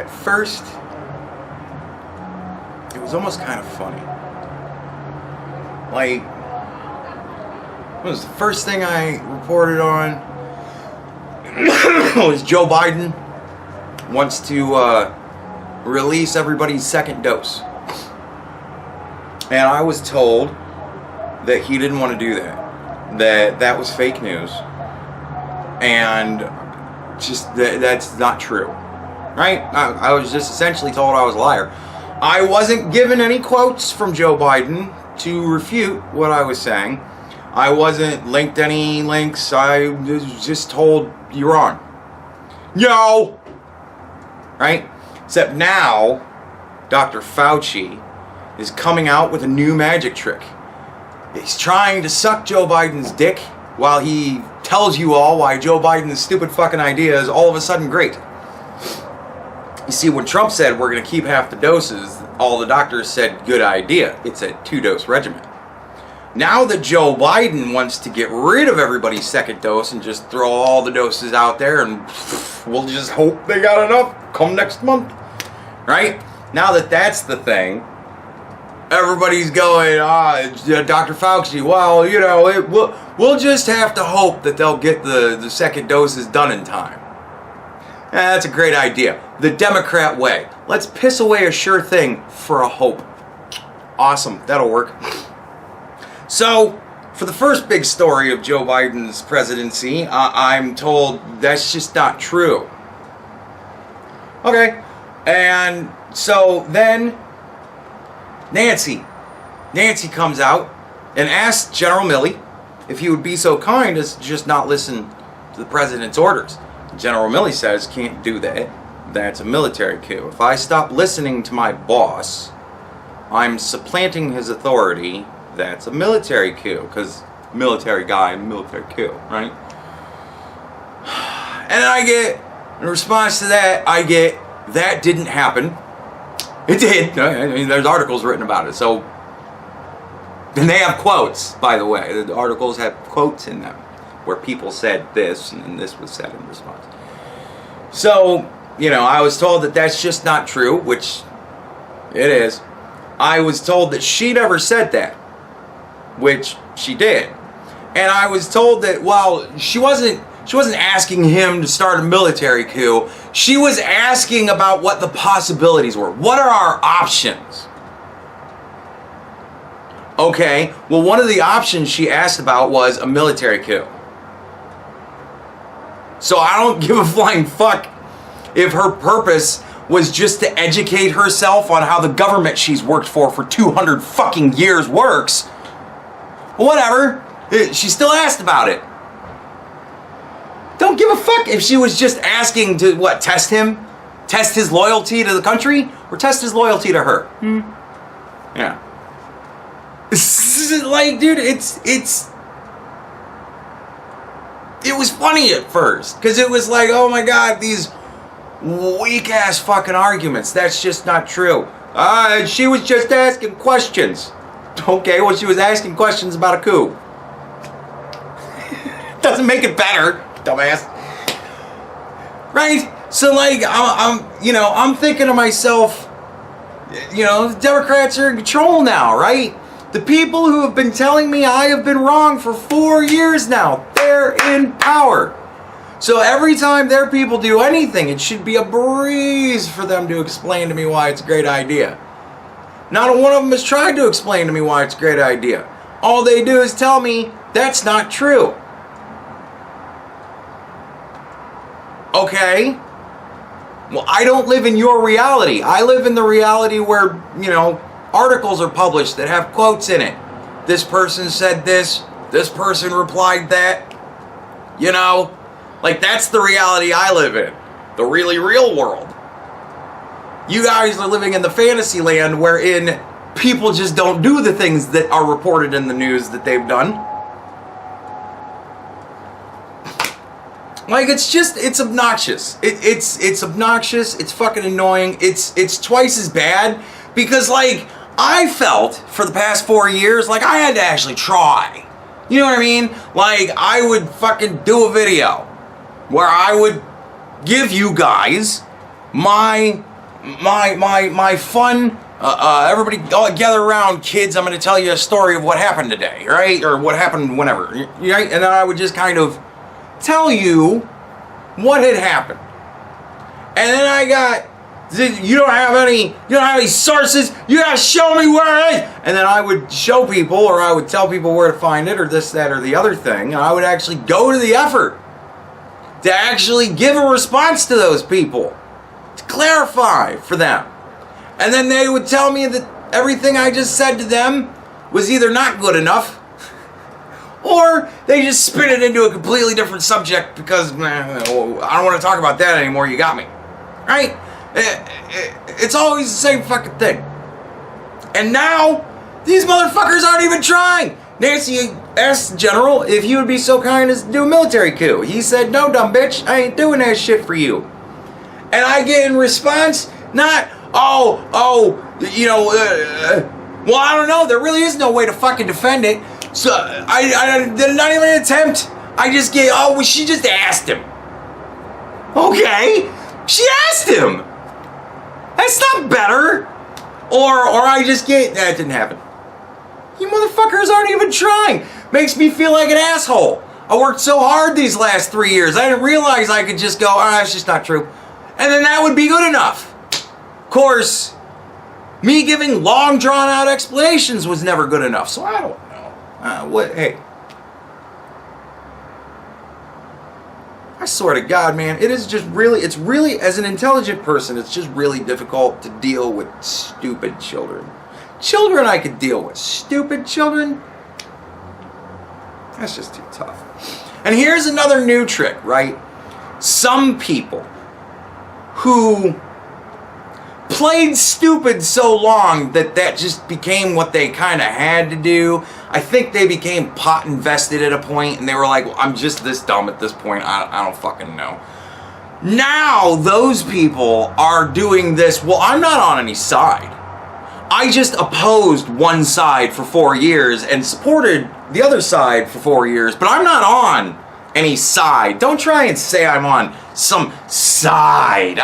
At first, it was almost kind of funny. Like, it was the first thing I reported on was Joe Biden wants to release everybody's second dose. And I was told that he didn't want to do that. That was fake news. And just that's not true. Right? I was just essentially told I was a liar. I wasn't given any quotes from Joe Biden to refute what I was saying. I wasn't linked any links. I was just told you're wrong. No! Right? Except now, Dr. Fauci is coming out with a new magic trick. He's trying to suck Joe Biden's dick while he tells you all why Joe Biden's stupid fucking idea is all of a sudden great. You see, when Trump said we're going to keep half the doses, all the doctors said good idea. It's a 2-dose regimen. Now that Joe Biden wants to get rid of everybody's second dose and just throw all the doses out there and we'll just hope they got enough come next month. Right? Now that that's the thing, everybody's going, Dr. Fauci, well, you know, we'll just have to hope that they'll get the second doses done in time. That's a great idea. The Democrat way. Let's piss away a sure thing for a hope. Awesome. That'll work. So, for the first big story of Joe Biden's presidency, I'm told that's just not true. Okay. And so then Nancy comes out and asks General Milley if he would be so kind as to just not listen to the president's orders. General Milley says, can't do that. That's a military coup. If I stop listening to my boss, I'm supplanting his authority. That's a military coup. Because military guy, military coup, right? And I get, in response to that, that didn't happen. It did. I mean, there's articles written about it. So, and they have quotes, by the way. The articles have quotes in them where people said this and then this was said in response. So, you know, I was told that that's just not true, which it is. I was told that she never said that, which she did. And I was told that, well, she wasn't asking him to start a military coup. She was asking about what the possibilities were. What are our options? Okay, well, one of the options she asked about was a military coup. So I don't give a flying fuck if her purpose was just to educate herself on how the government she's worked for 200 fucking years works. Whatever. She still asked about it. Don't give a fuck if she was just asking to, what, test him? Test his loyalty to the country? Or test his loyalty to her? Yeah. Like, dude, it was funny at first. Because it was like, oh my god, these weak-ass fucking arguments. That's just not true. She was just asking questions. Okay, well, she was asking questions about a coup. Doesn't make it better, dumbass. Right? So, like, I'm thinking to myself, you know, the Democrats are in control now, right? The people who have been telling me I have been wrong for 4 years now, they're in power. So every time their people do anything, it should be a breeze for them to explain to me why it's a great idea. Not one of them has tried to explain to me why it's a great idea. All they do is tell me that's not true. Okay? Well, I don't live in your reality. I live in the reality where, you know, articles are published that have quotes in it. This person said this person replied that. You know? Like, that's the reality I live in. The really real world. You guys are living in the fantasy land wherein people just don't do the things that are reported in the news that they've done. Like, it's obnoxious. It's obnoxious. It's fucking annoying. It's twice as bad because, like, I felt for the past 4 years like I had to actually try. You know what I mean? Like, I would fucking do a video where I would give you guys my fun, everybody gather around, kids, I'm going to tell you a story of what happened today, right? Or what happened whenever, right? And then I would just kind of tell you what had happened. And then I got, you don't have any sources, you gotta show me where it is. And then I would show people, or I would tell people where to find it, or this, that, or the other thing. And I would actually go to the effort to actually give a response to those people, to clarify for them. And then they would tell me that everything I just said to them was either not good enough, or they just spin it into a completely different subject because, I don't want to talk about that anymore, you got me. Right? It's always the same fucking thing. And now, these motherfuckers aren't even trying. Nancy asked the general if he would be so kind as to do a military coup. He said, no, dumb bitch, I ain't doing that shit for you. And I get in response, not, well, I don't know, there really is no way to fucking defend it. So, I not even an attempt. I just get, well, she just asked him. Okay, she asked him. That's not better. Or I just get, that didn't happen. You motherfuckers aren't even trying. Makes me feel like an asshole. I worked so hard these last 3 years. I didn't realize I could just go, it's just not true. And then that would be good enough. Of course, me giving long drawn out explanations was never good enough. So I don't know. Hey. I swear to God, man, it's really, as an intelligent person, it's just really difficult to deal with stupid children. Children I could deal with. Stupid children? That's just too tough. And here's another new trick, right? Some people who played stupid so long that just became what they kind of had to do. I think they became pot invested at a point, and they were like, well, I'm just this dumb at this point. I don't fucking know. Now those people are doing this. Well, I'm not on any side. I just opposed one side for 4 years and supported the other side for 4 years, but I'm not on any side. Don't try and say I'm on some side.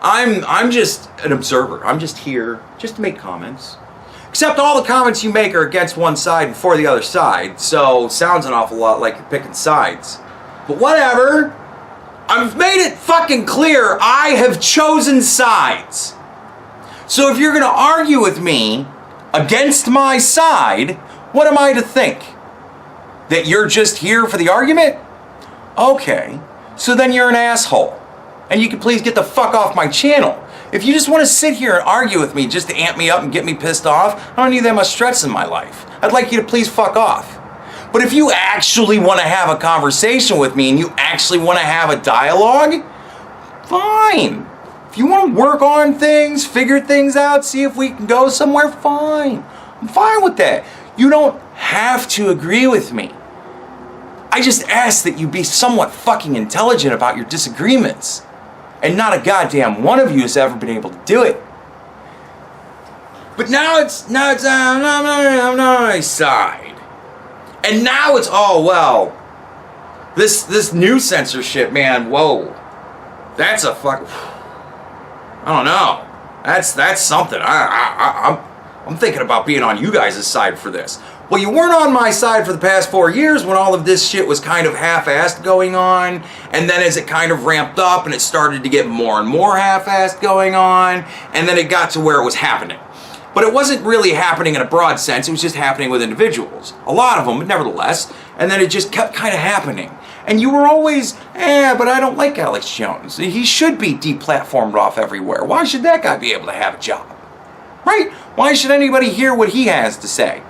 I'm just an observer. I'm just here just to make comments. Except all the comments you make are against one side and for the other side, so sounds an awful lot like you're picking sides. But whatever. I've made it fucking clear I have chosen sides. So if you're going to argue with me against my side, what am I to think? That you're just here for the argument? Okay, so then you're an asshole. And you can please get the fuck off my channel. If you just want to sit here and argue with me just to amp me up and get me pissed off, I don't need that much stress in my life. I'd like you to please fuck off. But if you actually want to have a conversation with me and you actually want to have a dialogue, fine. If you want to work on things, figure things out, see if we can go somewhere, fine. I'm fine with that. You don't have to agree with me. I just ask that you be somewhat fucking intelligent about your disagreements. And not a goddamn one of you has ever been able to do it. But now I'm not on my side. And now it's, this new censorship, man, whoa. That's a fuck. I don't know. That's something. I'm thinking about being on you guys' side for this. Well, you weren't on my side for the past 4 years when all of this shit was kind of half-assed going on, and then as it kind of ramped up and it started to get more and more half-assed going on, and then it got to where it was happening. But it wasn't really happening in a broad sense, it was just happening with individuals. A lot of them, but nevertheless, and then it just kept kind of happening. And you were always, but I don't like Alex Jones. He should be deplatformed off everywhere. Why should that guy be able to have a job? Right? Why should anybody hear what he has to say?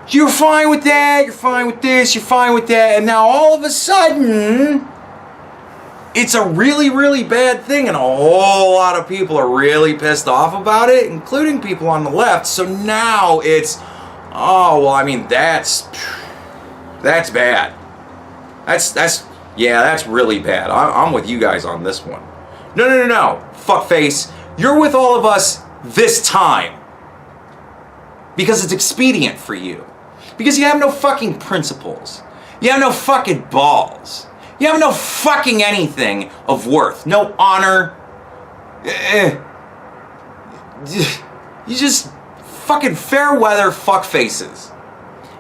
You're fine with that, you're fine with this, you're fine with that, and now all of a sudden, it's a really, really bad thing, and a whole lot of people are really pissed off about it, including people on the left, so now it's, that's bad. That's really bad. I'm with you guys on this one. No, fuckface, you're with all of us this time. Because it's expedient for you. Because you have no fucking principles. You have no fucking balls. You You have no fucking anything of worth. No honor. You just fucking fair weather fuck faces.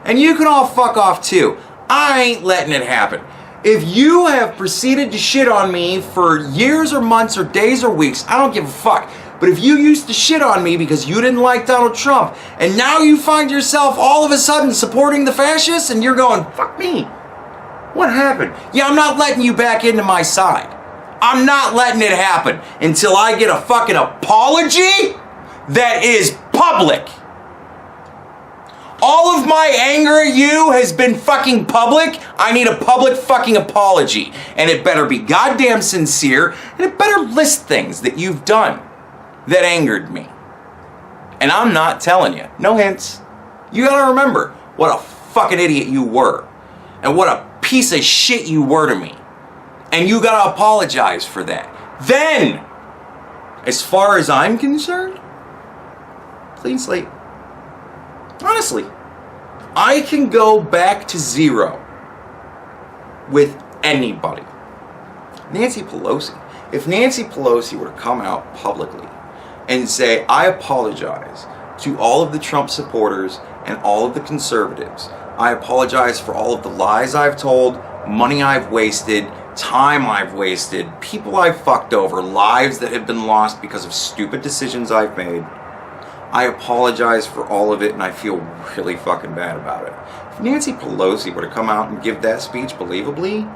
And you can all fuck off too. I ain't letting it happen. If you have proceeded to shit on me for years or months or days or weeks, I don't give a fuck. But if you used to shit on me because you didn't like Donald Trump, and now you find yourself all of a sudden supporting the fascists, and you're going, fuck me. What happened? Yeah, I'm not letting you back into my side. I'm not letting it happen until I get a fucking apology that is public. All of my anger at you has been fucking public. I need a public fucking apology. And it better be goddamn sincere, and it better list things that you've done that angered me. And I'm not telling you. No hints. You gotta remember what a fucking idiot you were. And what a piece of shit you were to me. And you gotta apologize for that. Then, as far as I'm concerned, clean slate. Honestly, I can go back to zero with anybody. Nancy Pelosi. If Nancy Pelosi were to come out publicly and say, I apologize to all of the Trump supporters and all of the conservatives. I apologize for all of the lies I've told, money I've wasted, time I've wasted, people I've fucked over, lives that have been lost because of stupid decisions I've made. I apologize for all of it, and I feel really fucking bad about it. If Nancy Pelosi were to come out and give that speech believably,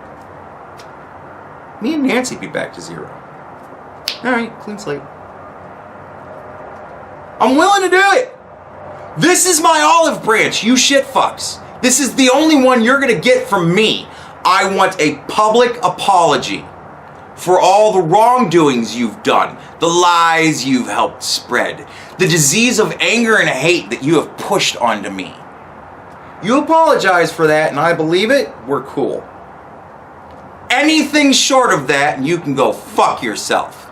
me and Nancy be back to zero. Alright, clean slate. I'm willing to do it! This is my olive branch, you shit fucks. This is the only one you're gonna get from me. I want a public apology for all the wrongdoings you've done, the lies you've helped spread, the disease of anger and hate that you have pushed onto me. You apologize for that, and I believe it, we're cool. Anything short of that, and you can go fuck yourself.